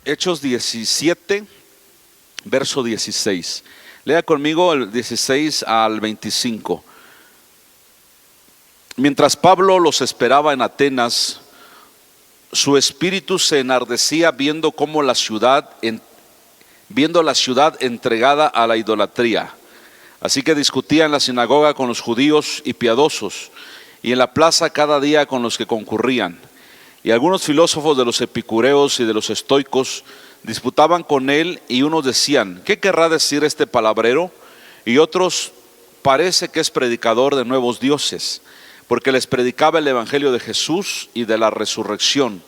Hechos 17, verso 16. Lea conmigo el 16 al 25. Mientras Pablo los esperaba en Atenas, su espíritu se enardecía viendo la ciudad entregada a la idolatría. Así que discutía en la sinagoga con los judíos y piadosos, y en la plaza cada día con los que concurrían. Y algunos filósofos de los epicureos y de los estoicos disputaban con él, y unos decían: ¿qué querrá decir este palabrero? Y otros: parece que es predicador de nuevos dioses, porque les predicaba el evangelio de Jesús y de la resurrección.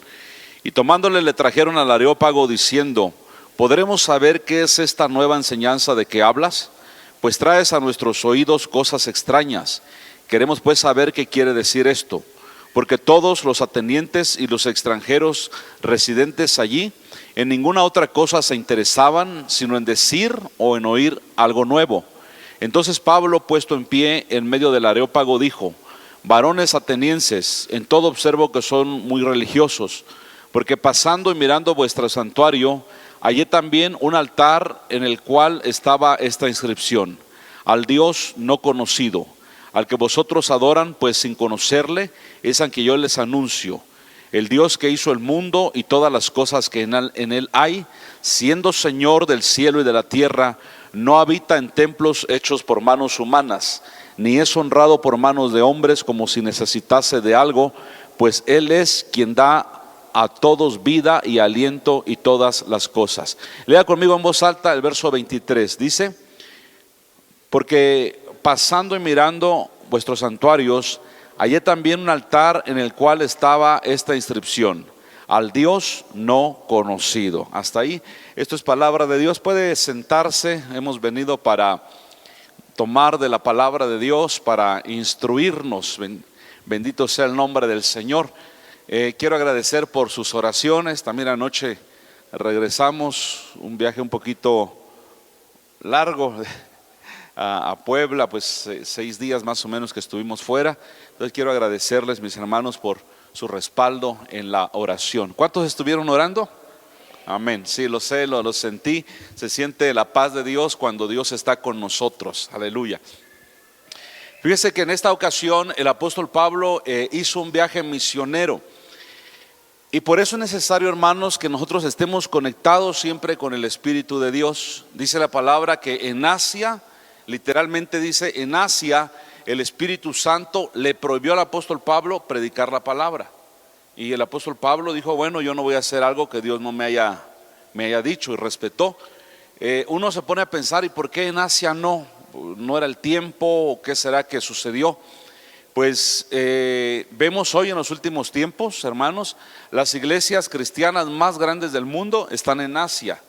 Y tomándole le trajeron al Areópago diciendo: ¿podremos saber qué es esta nueva enseñanza de que hablas? Pues traes a nuestros oídos cosas extrañas. Queremos pues saber qué quiere decir esto. Porque todos los atenienses y los extranjeros residentes allí en ninguna otra cosa se interesaban, sino en decir o en oír algo nuevo. Entonces Pablo, puesto en pie en medio del Areópago, dijo: varones atenienses, en todo observo que son muy religiosos, porque pasando y mirando vuestro santuario, hallé también un altar en el cual estaba esta inscripción: al Dios no conocido, al que vosotros adoran, pues sin conocerle, es al que yo les anuncio. El Dios que hizo el mundo y todas las cosas que en él hay, siendo Señor del cielo y de la tierra, no habita en templos hechos por manos humanas, ni es honrado por manos de hombres como si necesitase de algo, pues Él es quien da a todos vida y aliento y todas las cosas. Lea conmigo en voz alta el verso 23, dice: porque pasando y mirando vuestros santuarios, hallé también un altar en el cual estaba esta inscripción: al Dios no conocido. Hasta ahí, esto es palabra de Dios. Puede sentarse. Hemos venido para tomar de la palabra de Dios, para instruirnos. Bendito sea el nombre del Señor. Quiero agradecer por sus oraciones. También anoche regresamos, un viaje un poquito largo a Puebla, pues 6 días más o menos que estuvimos fuera. Entonces quiero agradecerles, mis hermanos, por su respaldo en la oración. ¿Cuántos estuvieron orando? Amén. Sí, lo sé, lo sentí. Se siente la paz de Dios cuando Dios está con nosotros. Aleluya. Fíjese que en esta ocasión el apóstol Pablo hizo un viaje misionero. Y por eso es necesario, hermanos, que nosotros estemos conectados siempre con el Espíritu de Dios. Dice la palabra que en Asia, literalmente dice, en Asia el Espíritu Santo le prohibió al apóstol Pablo predicar la palabra. Y el apóstol Pablo dijo: bueno, yo no voy a hacer algo que Dios no me haya dicho, y respetó. Uno se pone a pensar: ¿y por qué en Asia no? ¿No era el tiempo o qué será que sucedió? Pues vemos hoy en los últimos tiempos, hermanos, las iglesias cristianas más grandes del mundo están en Asia.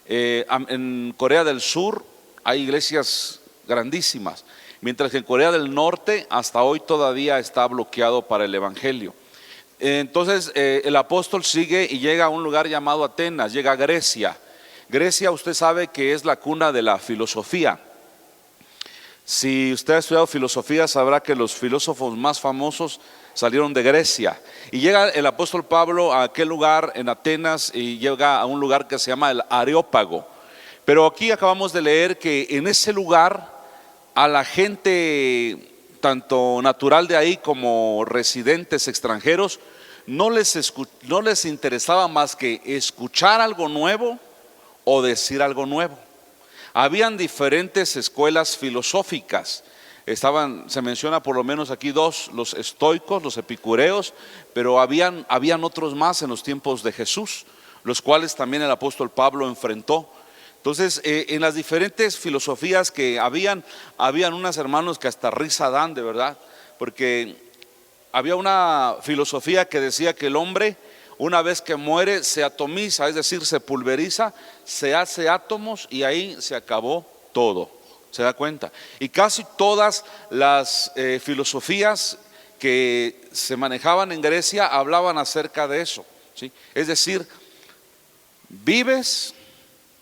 En Corea del Sur hay iglesias grandísimas, mientras que en Corea del Norte hasta hoy todavía está bloqueado para el evangelio. Entonces el apóstol sigue y llega a un lugar llamado Atenas, llega a Grecia. Grecia, usted sabe que es la cuna de la filosofía. Si usted ha estudiado filosofía, sabrá que los filósofos más famosos salieron de Grecia. Y llega el apóstol Pablo a aquel lugar en Atenas, y llega a un lugar que se llama el Areópago. Pero aquí acabamos de leer que en ese lugar a la gente, tanto natural de ahí como residentes extranjeros, no les interesaba más que escuchar algo nuevo o decir algo nuevo. Habían diferentes escuelas filosóficas. Se menciona por lo menos aquí 2, los estoicos, los epicureos, pero habían otros más en los tiempos de Jesús, los cuales también el apóstol Pablo enfrentó. Entonces, en las diferentes filosofías que habían unos hermanos que hasta risa dan, de verdad, porque había una filosofía que decía que el hombre, una vez que muere, se atomiza, es decir, se pulveriza, se hace átomos y ahí se acabó todo. ¿Se da cuenta? Y casi todas las filosofías que se manejaban en Grecia hablaban acerca de eso, ¿sí? Es decir, vives,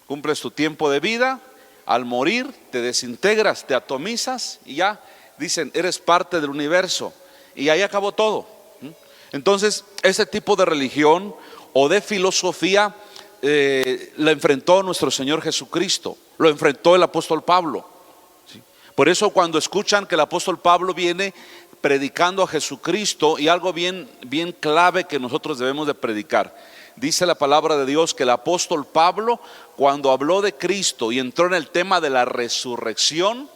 Cumples tu tiempo de vida, al morir te desintegras, te atomizas y ya dicen, eres parte del universo, y ahí acabó todo. Entonces, ese tipo de religión o de filosofía la enfrentó nuestro Señor Jesucristo, lo enfrentó el apóstol Pablo. Por eso cuando escuchan que el apóstol Pablo viene predicando a Jesucristo, y algo bien clave que nosotros debemos de predicar, dice la palabra de Dios que el apóstol Pablo, cuando habló de Cristo y entró en el tema de la resurrección,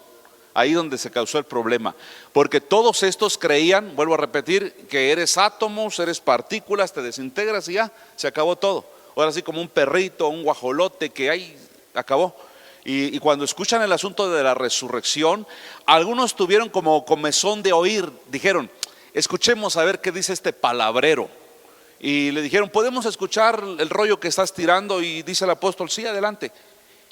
ahí donde se causó el problema, porque todos estos creían, vuelvo a repetir, que eres átomos, eres partículas, te desintegras y ya, se acabó todo. Ahora sí, como un perrito, un guajolote que ahí acabó. Y cuando escuchan el asunto de la resurrección, algunos tuvieron como comezón de oír, dijeron, escuchemos a ver qué dice este palabrero. Y le dijeron, ¿podemos escuchar el rollo que estás tirando? Y dice el apóstol, sí, adelante.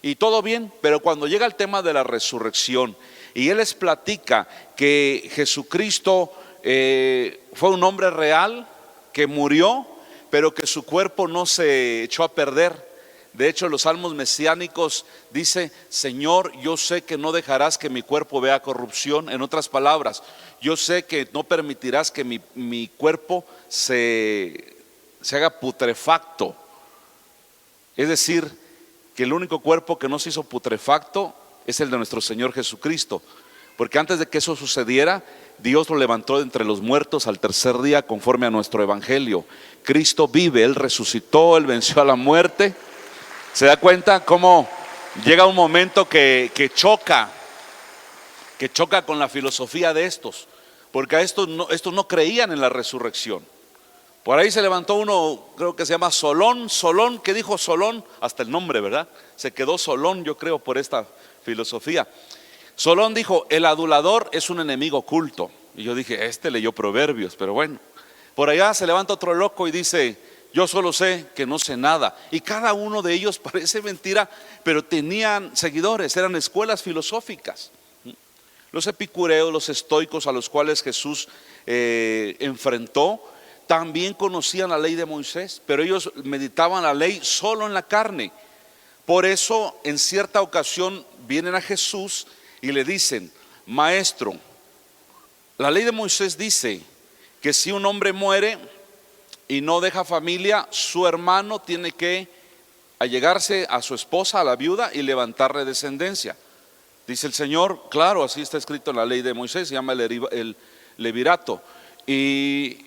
Y todo bien, pero cuando llega el tema de la resurrección y él les platica que Jesucristo fue un hombre real, que murió, pero que su cuerpo no se echó a perder. De hecho, los salmos mesiánicos dice, Señor, yo sé que no dejarás que mi cuerpo vea corrupción. En otras palabras, yo sé que no permitirás que mi cuerpo se haga putrefacto. Es decir, que el único cuerpo que no se hizo putrefacto es el de nuestro Señor Jesucristo. Porque antes de que eso sucediera, Dios lo levantó de entre los muertos al tercer día conforme a nuestro evangelio. Cristo vive, Él resucitó, Él venció a la muerte. ¿Se da cuenta cómo llega un momento que choca con la filosofía de estos? Porque a estos no creían en la resurrección. Por ahí se levantó uno, creo que se llama Solón. ¿Qué dijo Solón? Hasta el nombre, ¿verdad? Se quedó Solón, yo creo, por esta filosofía. Solón dijo, el adulador es un enemigo oculto. Y yo dije, leyó Proverbios, pero bueno. Por allá se levanta otro loco y dice, yo solo sé que no sé nada. Y cada uno de ellos parece mentira, pero tenían seguidores, eran escuelas filosóficas. Los epicureos, los estoicos a los cuales Jesús enfrentó, también conocían la ley de Moisés, pero ellos meditaban la ley solo en la carne. Por eso en cierta ocasión vienen a Jesús y le dicen, maestro, la ley de Moisés dice que si un hombre muere y no deja familia, su hermano tiene que allegarse a su esposa, a la viuda, y levantarle descendencia. Dice el Señor, claro, así está escrito en la ley de Moisés, se llama el levirato. Y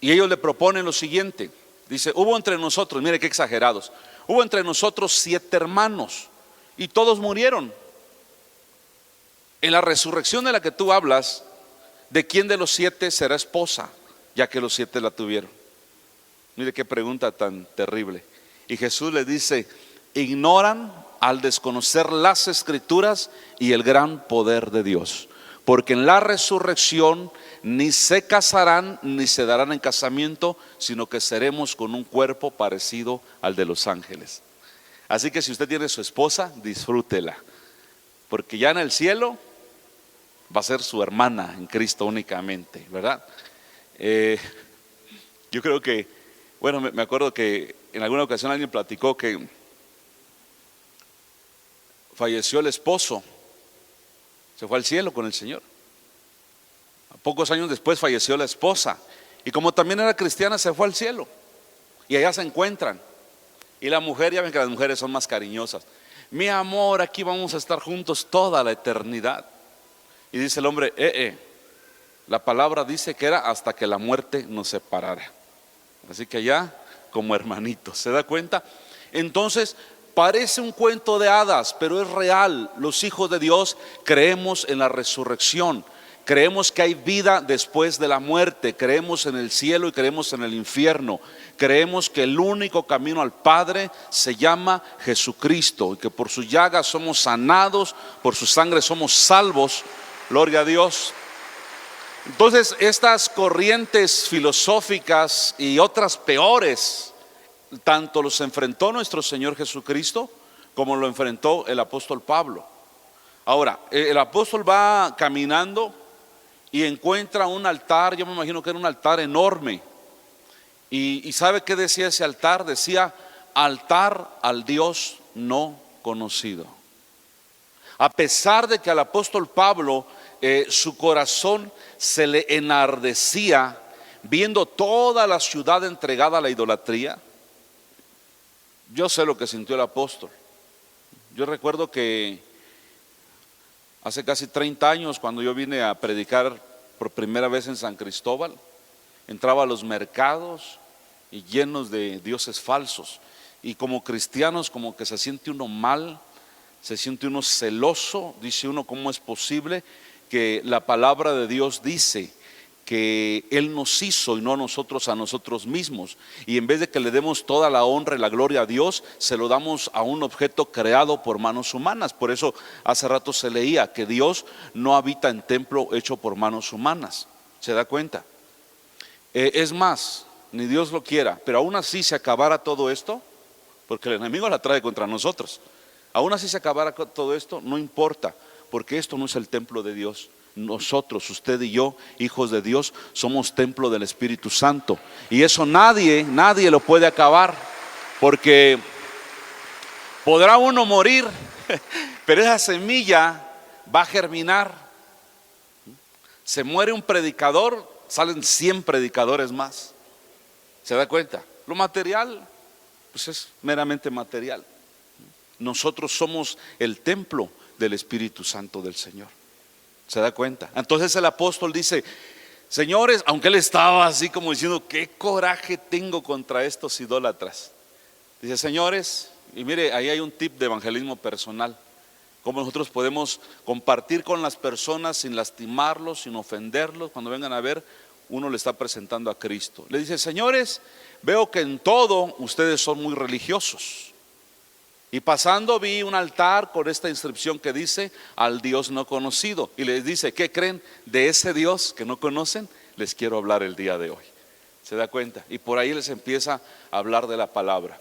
ellos le proponen lo siguiente, dice, hubo entre nosotros, mire qué exagerados, hubo entre nosotros 7 hermanos y todos murieron. En la resurrección de la que tú hablas, ¿de quién de los 7 será esposa? Ya que los 7 la tuvieron. Mire qué pregunta tan terrible. Y Jesús le dice, ignoran al desconocer las escrituras y el gran poder de Dios, porque en la resurrección ni se casarán ni se darán en casamiento, sino que seremos con un cuerpo parecido al de los ángeles. Así que si usted tiene su esposa, disfrútela, porque ya en el cielo va a ser su hermana en Cristo únicamente, ¿verdad? Yo creo que, bueno, me acuerdo que en alguna ocasión alguien platicó que falleció el esposo, se fue al cielo con el Señor. Pocos años después falleció la esposa, y como también era cristiana, se fue al cielo, y allá se encuentran. Y la mujer, ya ven que las mujeres son más cariñosas, mi amor, aquí vamos a estar juntos toda la eternidad. Y dice el hombre, la palabra dice que era hasta que la muerte nos separara. Así que allá como hermanitos, ¿se da cuenta? Entonces parece un cuento de hadas, pero es real. Los hijos de Dios creemos en la resurrección, creemos que hay vida después de la muerte, creemos en el cielo y creemos en el infierno, creemos que el único camino al Padre se llama Jesucristo, y que por sus llagas somos sanados, por su sangre somos salvos. Gloria a Dios. Entonces estas corrientes filosóficas y otras peores, tanto los enfrentó nuestro Señor Jesucristo como lo enfrentó el apóstol Pablo. Ahora, el apóstol va caminando y encuentra un altar, yo me imagino que era un altar enorme. ¿Y sabe qué decía ese altar? Decía, altar al Dios no conocido. A pesar de que al apóstol Pablo su corazón se le enardecía viendo toda la ciudad entregada a la idolatría, yo sé lo que sintió el apóstol. Yo recuerdo que hace casi 30 años, cuando yo vine a predicar por primera vez en San Cristóbal, entraba a los mercados y llenos de dioses falsos, y como cristianos como que se siente uno mal, se siente uno celoso, dice uno: ¿cómo es posible que la palabra de Dios dice que Él nos hizo y no nosotros a nosotros mismos? Y en vez de que le demos toda la honra y la gloria a Dios, se lo damos a un objeto creado por manos humanas. Por eso hace rato se leía que Dios no habita en templo hecho por manos humanas. ¿Se da cuenta? Es más, ni Dios lo quiera, pero aún así se acabara todo esto, porque el enemigo la trae contra nosotros. Aún así se acabara todo esto, no importa, porque esto no es el templo de Dios. Nosotros, usted y yo, hijos de Dios, somos templo del Espíritu Santo, y eso nadie lo puede acabar, porque podrá uno morir, pero esa semilla va a germinar. Se muere un predicador, salen 100 predicadores más. ¿Se da cuenta? Lo material, pues es meramente material. Nosotros somos el templo del Espíritu Santo del Señor. ¿Se da cuenta? Entonces el apóstol dice: señores, aunque él estaba así como diciendo: qué coraje tengo contra estos idólatras. Dice: señores, y mire, ahí hay un tip de evangelismo personal, cómo nosotros podemos compartir con las personas sin lastimarlos, sin ofenderlos. Cuando vengan a ver, uno le está presentando a Cristo. Le dice: señores, veo que en todo ustedes son muy religiosos, y pasando vi un altar con esta inscripción que dice: al Dios no conocido. Y les dice: ¿qué creen? De ese Dios que no conocen les quiero hablar el día de hoy. ¿Se da cuenta? Y por ahí les empieza a hablar de la palabra.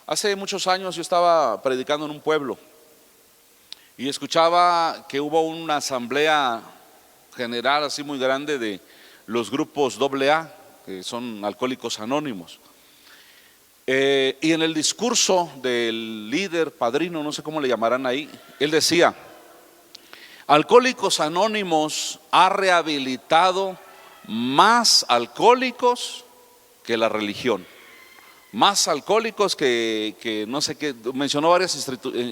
Hace muchos años yo estaba predicando en un pueblo y escuchaba que hubo una asamblea general así muy grande de los grupos AA, que son alcohólicos anónimos. Y en el discurso del líder, padrino, no sé cómo le llamarán ahí, él decía: Alcohólicos Anónimos ha rehabilitado más alcohólicos que la religión, más alcohólicos que no sé qué, mencionó varias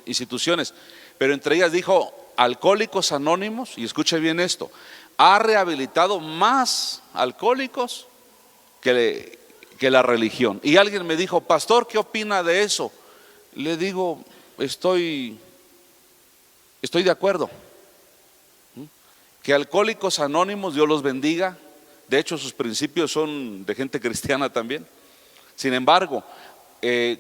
instituciones, pero entre ellas dijo: Alcohólicos Anónimos, y escuche bien esto, ha rehabilitado más alcohólicos que la religión. Y alguien me dijo: pastor, ¿qué opina de eso? Le digo: estoy de acuerdo. Que Alcohólicos Anónimos, Dios los bendiga. De hecho, sus principios son de gente cristiana también. Sin embargo,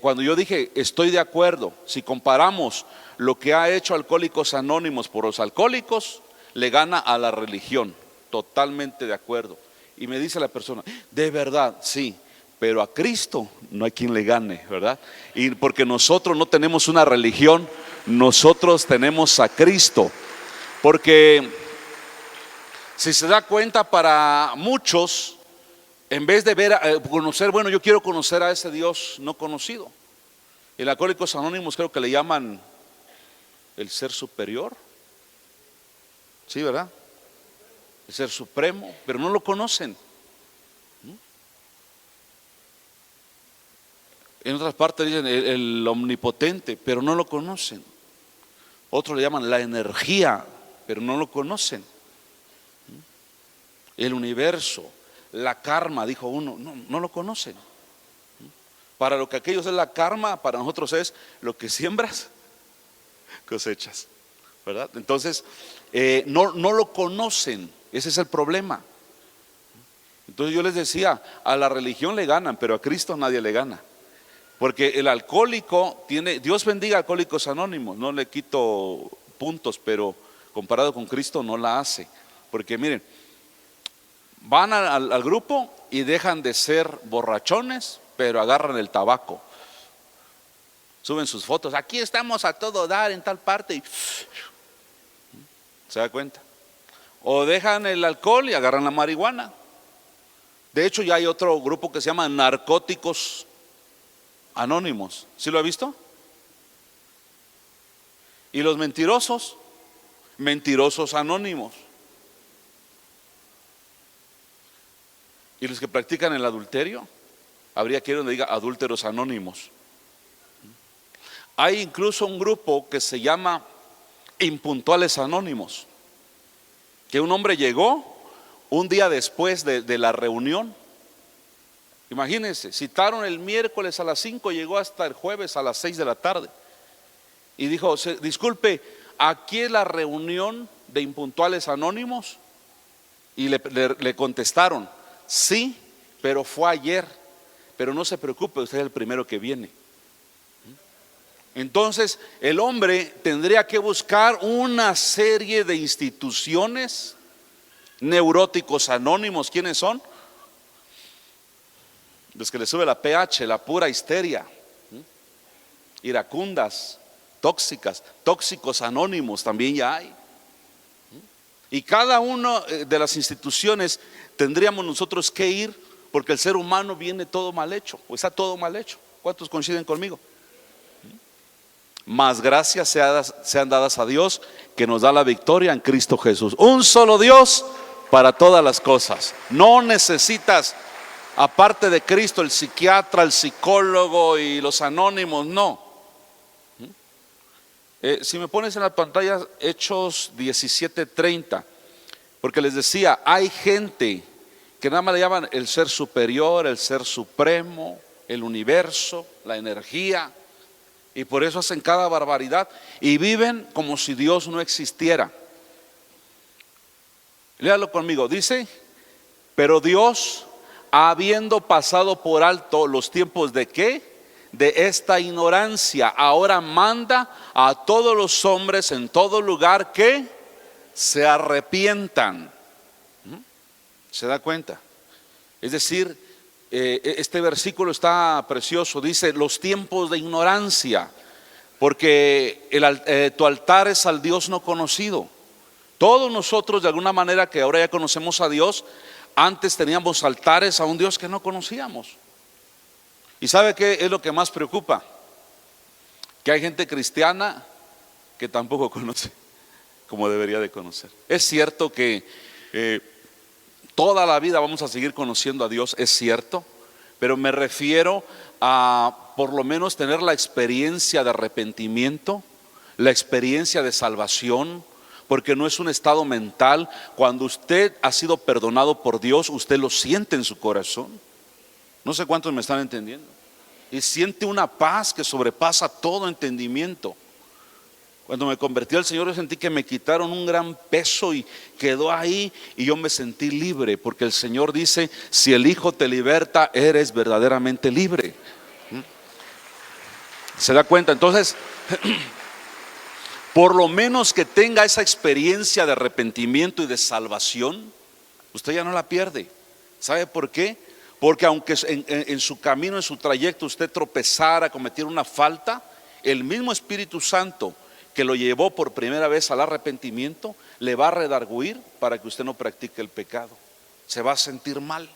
cuando yo dije estoy de acuerdo, si comparamos lo que ha hecho Alcohólicos Anónimos por los alcohólicos, le gana a la religión. Totalmente de acuerdo. Y me dice la persona: de verdad, sí, pero a Cristo no hay quien le gane, ¿verdad? Y porque nosotros no tenemos una religión, nosotros tenemos a Cristo. Porque si se da cuenta, para muchos, en vez de ver, conocer, bueno, yo quiero conocer a ese Dios no conocido. En Alcohólicos Anónimos creo que le llaman el ser superior, sí, ¿verdad? El ser supremo, pero no lo conocen. En otras partes dicen el omnipotente, pero no lo conocen. Otros le llaman la energía, pero no lo conocen. El universo, la karma, dijo uno, no lo conocen. Para lo que aquellos es la karma, para nosotros es lo que siembras, cosechas, ¿verdad? Entonces, no lo conocen, ese es el problema. Entonces yo les decía: a la religión le ganan, pero a Cristo nadie le gana. Porque el alcohólico tiene, Dios bendiga a Alcohólicos Anónimos, no le quito puntos, pero comparado con Cristo no la hace. Porque miren, van al grupo y dejan de ser borrachones, pero agarran el tabaco, suben sus fotos: aquí estamos a todo dar en tal parte, y ¿se da cuenta? O dejan el alcohol y agarran la marihuana. De hecho, ya hay otro grupo que se llama Narcóticos Anónimos. ¿Sí lo ha visto? Y los mentirosos, mentirosos anónimos. Y los que practican el adulterio, habría que ir donde diga adúlteros anónimos. Hay incluso un grupo que se llama impuntuales anónimos, que un hombre llegó un día después de la reunión. Imagínense, citaron el miércoles a las 5, llegó hasta el jueves a las 6 de la tarde. Y dijo: disculpe, ¿aquí es la reunión de impuntuales anónimos? Y le contestaron: sí, pero fue ayer. Pero no se preocupe, usted es el primero que viene. Entonces el hombre tendría que buscar una serie de instituciones. Neuróticos anónimos, ¿quiénes son? Los que le sube la pH, la pura histeria, iracundas, tóxicas. Tóxicos anónimos también ya hay. Y cada una de las instituciones tendríamos nosotros que ir, porque el ser humano viene todo mal hecho, o está todo mal hecho. ¿Cuántos coinciden conmigo? Más gracias sean dadas a Dios, que nos da la victoria en Cristo Jesús. Un solo Dios para todas las cosas. No necesitas, aparte de Cristo, el psiquiatra, el psicólogo y los anónimos, no. Si me pones en la pantalla Hechos 17:30, porque les decía, hay gente que nada más le llaman el ser superior, el ser supremo, el universo, la energía, y por eso hacen cada barbaridad y viven como si Dios no existiera. Léalo conmigo, dice: pero Dios, habiendo pasado por alto los tiempos de ¿qué? De esta ignorancia, ahora manda a todos los hombres en todo lugar que se arrepientan. ¿Se da cuenta? Es decir, este versículo está precioso. Dice: los tiempos de ignorancia, porque tu altar es al Dios no conocido. Todos nosotros, de alguna manera, que ahora ya conocemos a Dios, antes teníamos altares a un Dios que no conocíamos. ¿Y sabe qué es lo que más preocupa? Que hay gente cristiana que tampoco conoce como debería de conocer. Es cierto que toda la vida vamos a seguir conociendo a Dios, es cierto, pero me refiero a por lo menos tener la experiencia de arrepentimiento, la experiencia de salvación. Porque no es un estado mental. Cuando usted ha sido perdonado por Dios, usted lo siente en su corazón. No sé cuántos me están entendiendo. Y siente una paz que sobrepasa todo entendimiento. Cuando me convertí al Señor, yo sentí que me quitaron un gran peso y quedó ahí, y yo me sentí libre, porque el Señor dice: si el Hijo te liberta, eres verdaderamente libre. ¿Se da cuenta? Entonces por lo menos que tenga esa experiencia de arrepentimiento y de salvación, usted ya no la pierde. ¿Sabe por qué? Porque aunque en su camino, en su trayecto, usted tropezara, cometiera una falta, el mismo Espíritu Santo que lo llevó por primera vez al arrepentimiento, le va a redarguir para que usted no practique el pecado. Se va a sentir mal.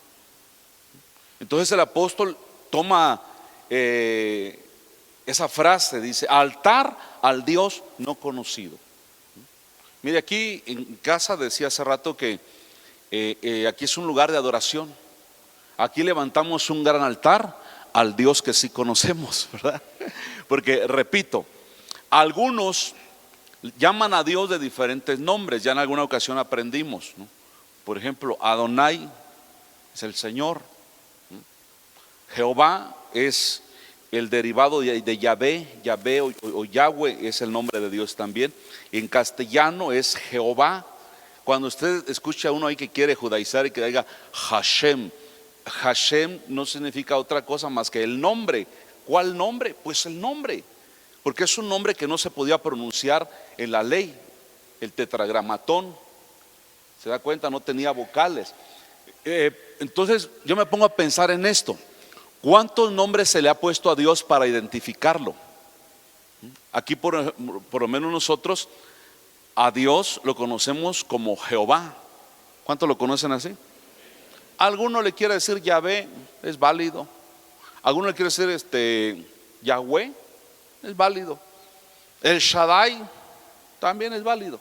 Entonces el apóstol toma esa frase, dice: altar al Dios no conocido. Mire, aquí en casa decía hace rato que aquí es un lugar de adoración. Aquí levantamos un gran altar al Dios que sí conocemos, ¿verdad? Porque repito, algunos llaman a Dios de diferentes nombres. Ya en alguna ocasión aprendimos, ¿no? Por ejemplo, Adonai es el Señor. Jehová es el derivado de Yahvé. Yahvé o Yahweh es el nombre de Dios también. En castellano es Jehová. Cuando usted escucha a uno ahí que quiere judaizar y que diga Hashem, Hashem no significa otra cosa más que el nombre. ¿Cuál nombre? Pues el nombre, porque es un nombre que no se podía pronunciar en la ley. El tetragramatón, ¿se da cuenta? No tenía vocales. Entonces yo me pongo a pensar en esto: ¿cuántos nombres se le ha puesto a Dios para identificarlo? Aquí por lo menos nosotros a Dios lo conocemos como Jehová. ¿Cuántos lo conocen así? Alguno le quiere decir Yahvé, es válido. Alguno le quiere decir Yahweh, es válido. El Shaddai, también es válido.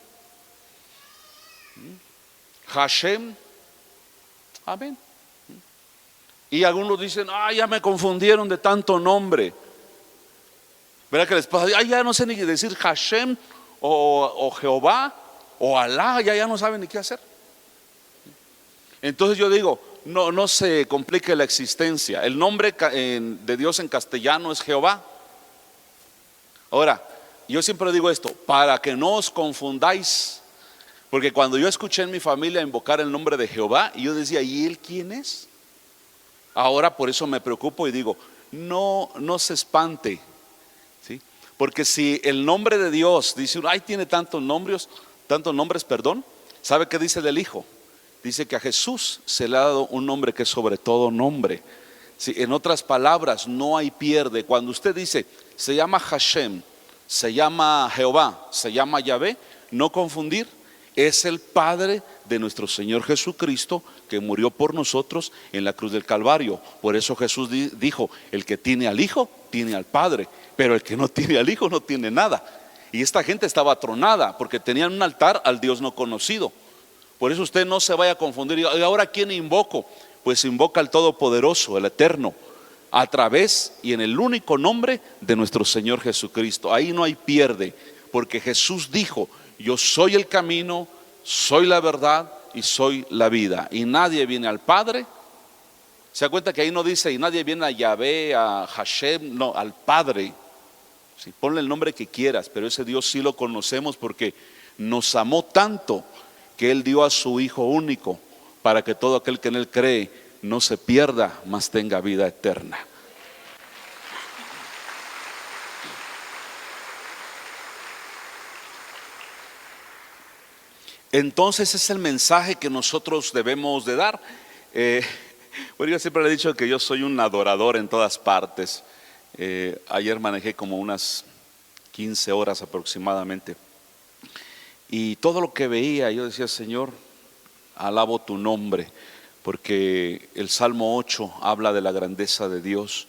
Hashem, amén. Y algunos dicen, ya me confundieron de tanto nombre. ¿Verdad que les pasa? Ya no sé ni decir Hashem o Jehová o Alá, ya no saben ni qué hacer. Entonces yo digo, no se complique la existencia. El nombre de Dios en castellano es Jehová. Ahora, yo siempre digo esto, para que no os confundáis, porque cuando yo escuché en mi familia invocar el nombre de Jehová, y yo decía, ¿y él quién es? Ahora por eso me preocupo y digo, no se espante, ¿sí? Porque si el nombre de Dios dice, tiene tantos nombres, ¿sabe qué dice del Hijo? Dice que a Jesús se le ha dado un nombre que es sobre todo nombre. Sí, en otras palabras, no hay pierde. Cuando usted dice, se llama Hashem, se llama Jehová, se llama Yahvé, no confundir, es el Padre de nuestro Señor Jesucristo que murió por nosotros en la cruz del Calvario. Por eso Jesús dijo, el que tiene al Hijo, tiene al Padre, pero el que no tiene al Hijo no tiene nada. Y esta gente estaba atronada porque tenían un altar al Dios no conocido. Por eso usted no se vaya a confundir. ¿Y ahora quién invoco? Pues invoca al Todopoderoso, el Eterno, a través y en el único nombre de nuestro Señor Jesucristo. Ahí no hay pierde, porque Jesús dijo, yo soy el camino, soy la verdad y soy la vida. Y nadie viene al Padre. ¿Se da cuenta que ahí no dice, y nadie viene a Yahvé, a Hashem? No, al Padre. Sí, ponle el nombre que quieras, pero ese Dios sí lo conocemos porque nos amó tanto que Él dio a su Hijo único para que todo aquel que en Él cree no se pierda, mas tenga vida eterna. Entonces es el mensaje que nosotros debemos de dar. Bueno, yo siempre le he dicho que yo soy un adorador en todas partes. Ayer manejé como unas 15 horas aproximadamente. Y todo lo que veía, yo decía, Señor, alabo tu nombre, porque el Salmo 8 habla de la grandeza de Dios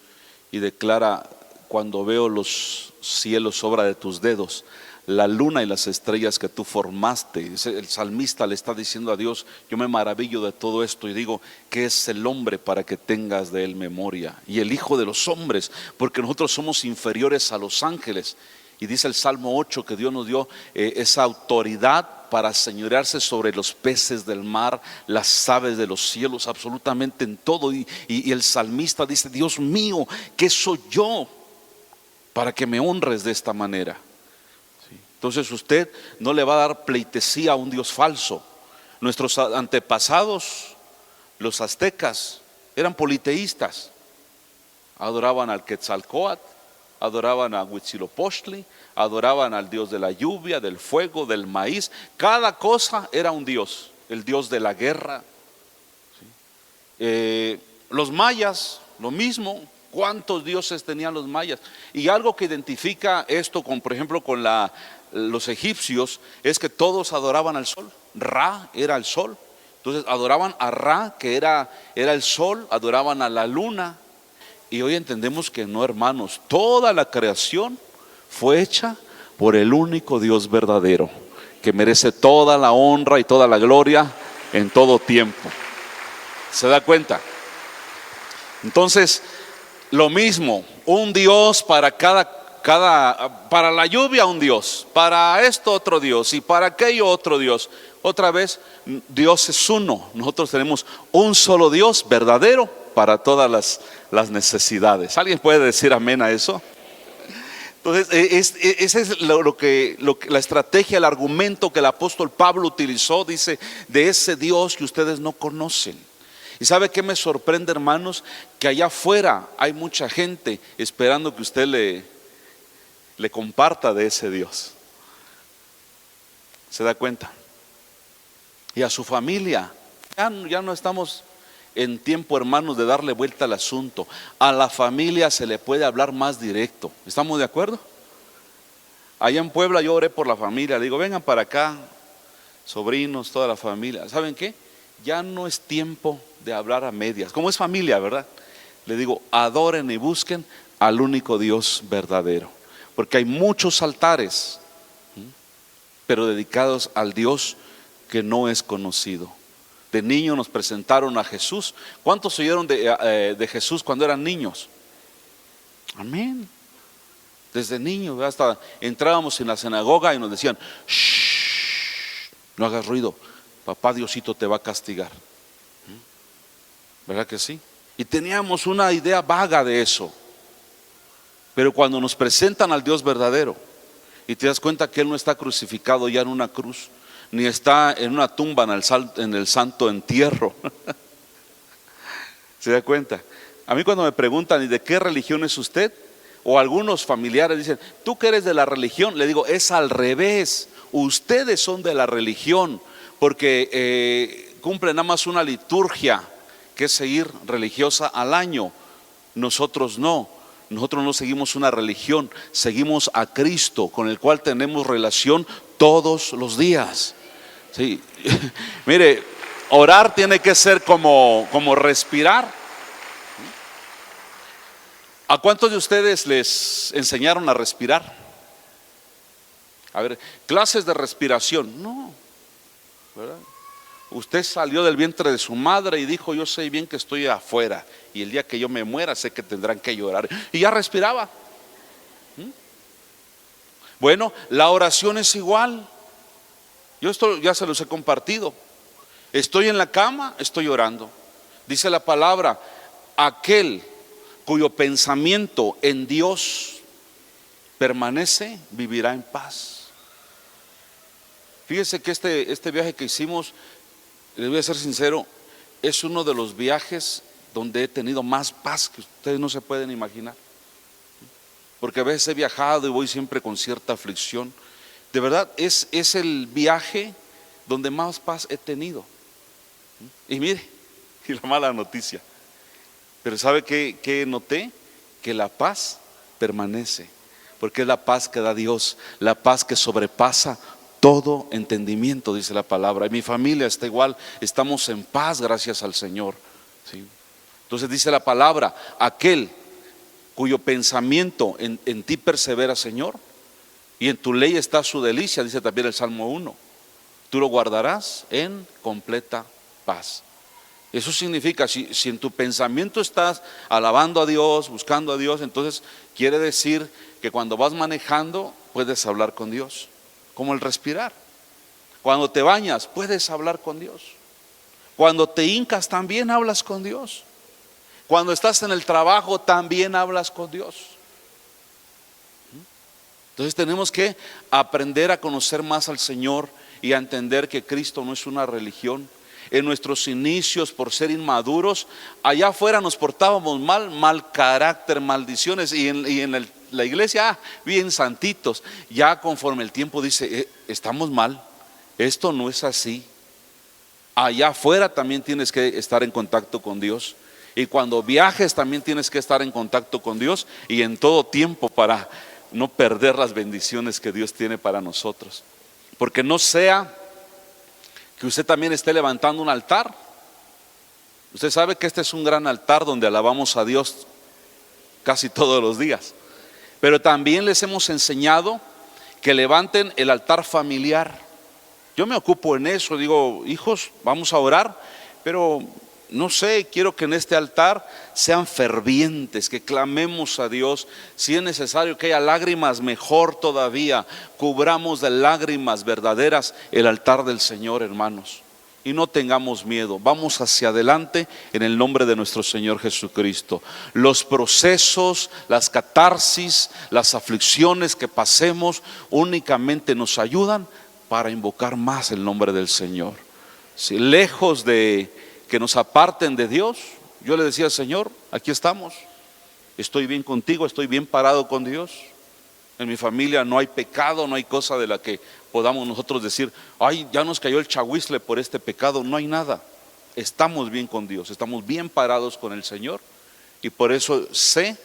y declara, cuando veo los cielos obra de tus dedos, la luna y las estrellas que tú formaste. El salmista le está diciendo a Dios, yo me maravillo de todo esto y digo, ¿qué es el hombre para que tengas de él memoria? Y el hijo de los hombres, porque nosotros somos inferiores a los ángeles. Y dice el Salmo 8 que Dios nos dio esa autoridad para señorearse sobre los peces del mar, las aves de los cielos, absolutamente en todo. Y el salmista dice, Dios mío, ¿qué soy yo para que me honres de esta manera? ¿Sí? Entonces usted no le va a dar pleitesía a un Dios falso. Nuestros antepasados, los aztecas, eran politeístas. Adoraban al Quetzalcóatl, adoraban a Huitzilopochtli, adoraban al Dios de la lluvia, del fuego, del maíz. Cada cosa era un Dios, el Dios de la guerra. ¿Sí? Los mayas, lo mismo. ¿Cuántos dioses tenían los mayas? Y algo que identifica esto con, por ejemplo, con los egipcios, es que todos adoraban al sol. Ra era el sol. Entonces adoraban a Ra, que era el sol, adoraban a la luna. Y hoy entendemos que no, hermanos, toda la creación fue hecha por el único Dios verdadero, que merece toda la honra y toda la gloria en todo tiempo. ¿Se da cuenta? Entonces, lo mismo, un Dios para para la lluvia un Dios, para esto otro Dios y para aquello otro Dios. Otra vez, Dios es uno. Nosotros tenemos un solo Dios verdadero para todas las necesidades. ¿Alguien puede decir amén a eso? Entonces, esa es la estrategia, el argumento que el apóstol Pablo utilizó. Dice, de ese Dios que ustedes no conocen. Y ¿sabe qué me sorprende, hermanos? Que allá afuera hay mucha gente esperando que usted le comparta de ese Dios. ¿Se da cuenta? Y a su familia, ya no estamos en tiempo, hermanos, de darle vuelta al asunto. A la familia se le puede hablar más directo. ¿Estamos de acuerdo? Allá en Puebla yo oré por la familia. Le digo, vengan para acá, sobrinos, toda la familia. ¿Saben qué? Ya no es tiempo de hablar a medias. Como es familia, ¿verdad? Le digo, adoren y busquen al único Dios verdadero. Porque hay muchos altares. pero dedicados al Dios que no es conocido. De niño nos presentaron a Jesús. ¿Cuántos oyeron de Jesús cuando eran niños? Amén. Desde niños, hasta entrábamos en la sinagoga y nos decían: shh, no hagas ruido, papá Diosito te va a castigar. ¿Verdad que sí? Y teníamos una idea vaga de eso. Pero cuando nos presentan al Dios verdadero y te das cuenta que Él no está crucificado ya en una cruz, ni está en una tumba en el santo entierro. ¿Se da cuenta? A mí cuando me preguntan: ¿y de qué religión es usted? O algunos familiares dicen: ¿tú que eres de la religión? Le digo: es al revés, ustedes son de la religión, porque cumplen nada más una liturgia que es seguir religiosa al año. Nosotros no. Nosotros no seguimos una religión, seguimos a Cristo, con el cual tenemos relación todos los días. Sí. Mire, orar tiene que ser como respirar. ¿A cuántos de ustedes les enseñaron a respirar? A ver, clases de respiración. No, ¿verdad? Usted salió del vientre de su madre y dijo: yo sé bien que estoy afuera, y el día que yo me muera sé que tendrán que llorar. Y ya respiraba. Bueno, la oración es igual. Yo esto ya se los he compartido. Estoy en la cama, estoy orando. Dice la palabra: aquel cuyo pensamiento en Dios permanece, vivirá en paz. Fíjese que este viaje que hicimos, les voy a ser sincero, es uno de los viajes donde he tenido más paz que ustedes no se pueden imaginar. Porque a veces he viajado y voy siempre con cierta aflicción. De verdad, es el viaje donde más paz he tenido. Y mire, y la mala noticia. Pero ¿sabe qué noté? Que la paz permanece, porque es la paz que da Dios, la paz que sobrepasa todo entendimiento, dice la palabra. Y mi familia está igual, estamos en paz gracias al Señor, ¿sí? Entonces dice la palabra: aquel cuyo pensamiento en ti persevera, Señor, y en tu ley está su delicia, dice también el Salmo 1, tú lo guardarás en completa paz. Eso significa, si en tu pensamiento estás alabando a Dios, buscando a Dios, entonces quiere decir que cuando vas manejando puedes hablar con Dios, como el respirar. Cuando te bañas puedes hablar con Dios. Cuando te hincas también hablas con Dios. Cuando estás en el trabajo también hablas con Dios. Entonces tenemos que aprender a conocer más al Señor y a entender que Cristo no es una religión. En nuestros inicios, por ser inmaduros, allá afuera nos portábamos mal carácter, maldiciones, y en la iglesia bien santitos. Ya conforme el tiempo dice: estamos mal, esto no es así. Allá afuera también tienes que estar en contacto con Dios, y cuando viajes también tienes que estar en contacto con Dios, y en todo tiempo, para no perder las bendiciones que Dios tiene para nosotros. Porque no sea que usted también esté levantando un altar. Usted sabe que este es un gran altar donde alabamos a Dios casi todos los días. Pero también les hemos enseñado que levanten el altar familiar. Yo me ocupo en eso, digo: hijos, vamos a orar, pero no sé, quiero que en este altar sean fervientes, que clamemos a Dios. Si es necesario que haya lágrimas, mejor todavía. Cubramos de lágrimas verdaderas el altar del Señor, hermanos. Y no tengamos miedo, vamos hacia adelante en el nombre de nuestro Señor Jesucristo. Los procesos, las catarsis, las aflicciones que pasemos únicamente nos ayudan para invocar más el nombre del Señor. Si lejos de que nos aparten de Dios, yo le decía: Señor, aquí estamos, estoy bien contigo, estoy bien parado con Dios. En mi familia no hay pecado, no hay cosa de la que podamos nosotros decir: ay, ya nos cayó el chahuizle por este pecado. No hay nada, estamos bien con Dios, estamos bien parados con el Señor. Y por eso sé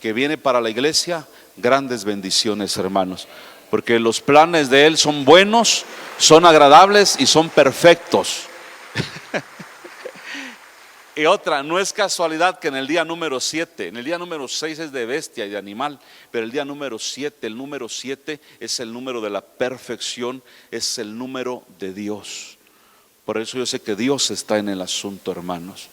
que viene para la iglesia grandes bendiciones, hermanos, porque los planes de Él son buenos, son agradables y son perfectos. Y otra, no es casualidad que en el día número 7, en el día número 6 es de bestia y de animal, pero el día número 7, el número 7 es el número de la perfección, es el número de Dios. Por eso yo sé que Dios está en el asunto, hermanos.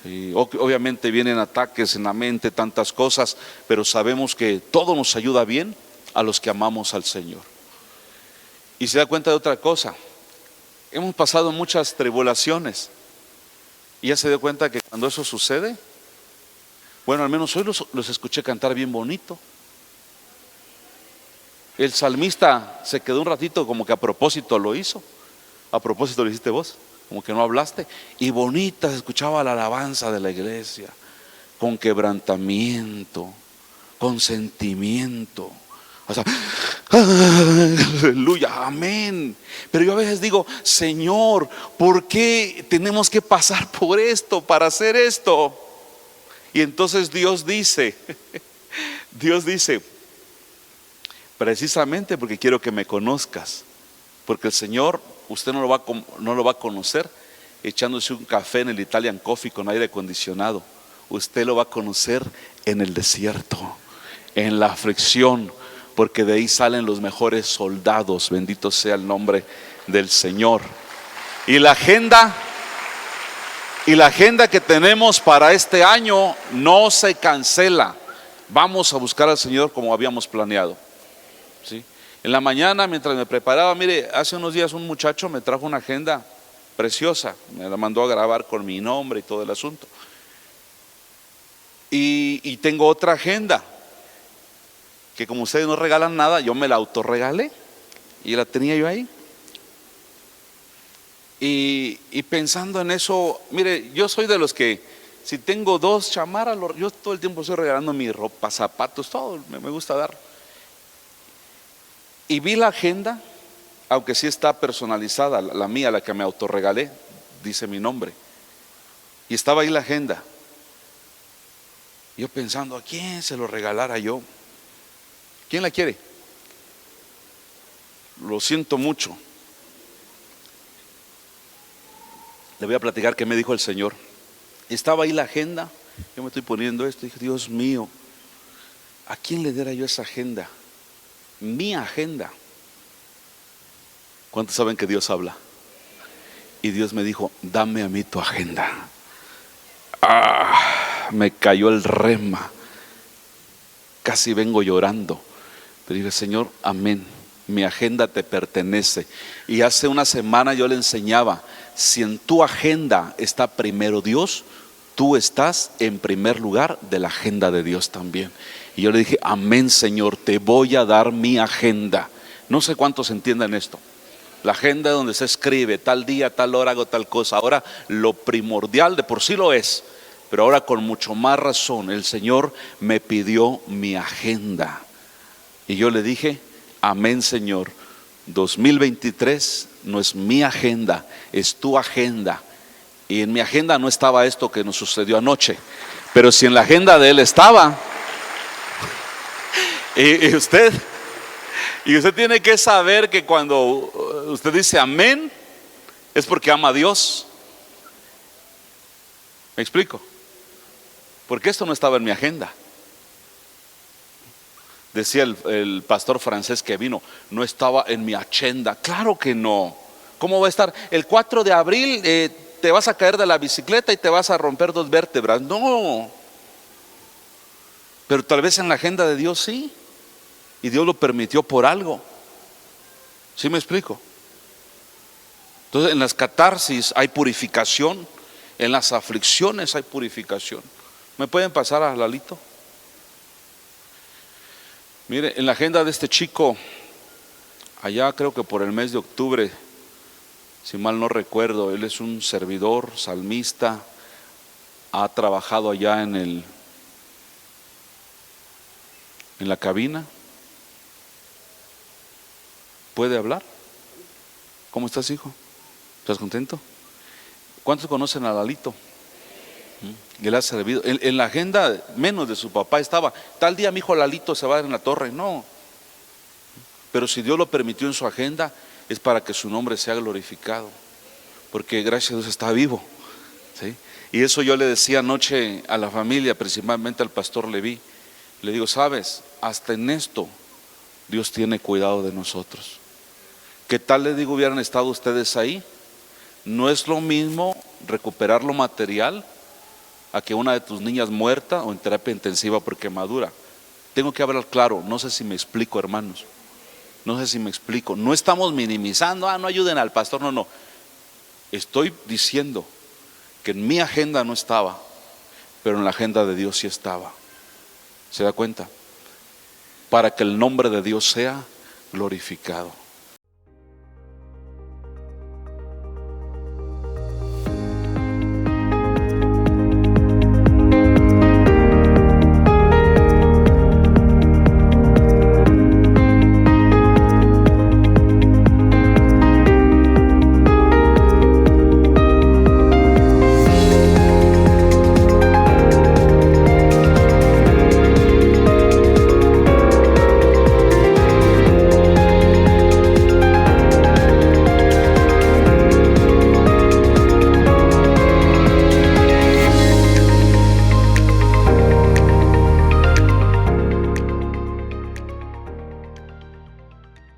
Y obviamente vienen ataques en la mente, tantas cosas, pero sabemos que todo nos ayuda bien a los que amamos al Señor. Y se da cuenta de otra cosa, hemos pasado muchas tribulaciones. Y ya se dio cuenta que cuando eso sucede, bueno, al menos hoy los escuché cantar bien bonito. El salmista se quedó un ratito como que a propósito lo hizo. A propósito lo hiciste vos, como que no hablaste. Y bonita se escuchaba la alabanza de la iglesia, con quebrantamiento, con sentimiento. O sea, aleluya, amén. Pero yo a veces digo, Señor, ¿por qué tenemos que pasar por esto para hacer esto? Y entonces Dios dice, precisamente porque quiero que me conozcas. Porque el Señor, usted no lo va a conocer echándose un café en el Italian Coffee con aire acondicionado. Usted lo va a conocer en el desierto, en la aflicción, porque de ahí salen los mejores soldados. Bendito sea el nombre del Señor. Y la agenda que tenemos para este año no se cancela. Vamos a buscar al Señor como habíamos planeado, ¿sí? En la mañana, mientras me preparaba, mire, hace unos días un muchacho me trajo una agenda preciosa, me la mandó a grabar con mi nombre y todo el asunto. Y tengo otra agenda que, como ustedes no regalan nada, yo me la autorregalé y la tenía yo ahí. Y pensando en eso, mire, yo soy de los que si tengo 2 chamarras, yo todo el tiempo estoy regalando mi ropa, zapatos, todo me gusta dar. Y vi la agenda, aunque sí está personalizada, la mía, la que me autorregalé, dice mi nombre. Y estaba ahí la agenda. Yo pensando, ¿a quién se lo regalara yo? ¿Quién la quiere? Lo siento mucho. Le voy a platicar qué me dijo el Señor. Estaba ahí la agenda, yo me estoy poniendo esto, y dije, Dios mío, ¿a quién le diera yo esa agenda? Mi agenda. ¿Cuántos saben que Dios habla? Y Dios me dijo, dame a mí tu agenda. Me cayó el rema, casi vengo llorando. Pero dije, Señor, amén, mi agenda te pertenece. Y hace una semana yo le enseñaba, si en tu agenda está primero Dios, tú estás en primer lugar de la agenda de Dios también. Y yo le dije, amén, Señor, te voy a dar mi agenda. No sé cuántos entienden esto. La agenda donde se escribe tal día, tal hora hago tal cosa. Ahora lo primordial, de por sí lo es, pero ahora con mucho más razón, el Señor me pidió mi agenda. Y yo le dije, amén, Señor, 2023 no es mi agenda, es tu agenda. Y en mi agenda no estaba esto que nos sucedió anoche, pero si en la agenda de Él estaba. Y usted tiene que saber que cuando usted dice amén, es porque ama a Dios. ¿Me explico? Porque esto no estaba en mi agenda. Decía el pastor francés que vino, no estaba en mi agenda. Claro que no. ¿Cómo va a estar? El 4 de abril te vas a caer de la bicicleta y te vas a romper 2 vértebras. No. Pero tal vez en la agenda de Dios sí. Y Dios lo permitió por algo. ¿Sí me explico? Entonces en las catarsis hay purificación, en las aflicciones hay purificación. ¿Me pueden pasar a Lalito? Mire, en la agenda de este chico, allá creo que por el mes de octubre, si mal no recuerdo, él es un servidor, salmista, ha trabajado allá en la cabina. ¿Puede hablar? ¿Cómo estás, hijo? ¿Estás contento? ¿Cuántos conocen a Lalito? Él ha servido. En la agenda menos de su papá estaba, tal día mi hijo Lalito se va a dar en la torre. No. Pero si Dios lo permitió en su agenda, es para que su nombre sea glorificado. Porque gracias a Dios está vivo, ¿sí? Y eso yo le decía anoche a la familia, principalmente al pastor Leví. Le digo, sabes, hasta en esto Dios tiene cuidado de nosotros. ¿Qué tal, le digo, hubieran estado ustedes ahí? No es lo mismo recuperar lo material a que una de tus niñas muerta o en terapia intensiva por quemadura. Tengo que hablar claro, no sé si me explico, hermanos. No sé si me explico. No estamos minimizando, no ayuden al pastor, no. Estoy diciendo que en mi agenda no estaba, pero en la agenda de Dios sí estaba. ¿Se da cuenta? Para que el nombre de Dios sea glorificado.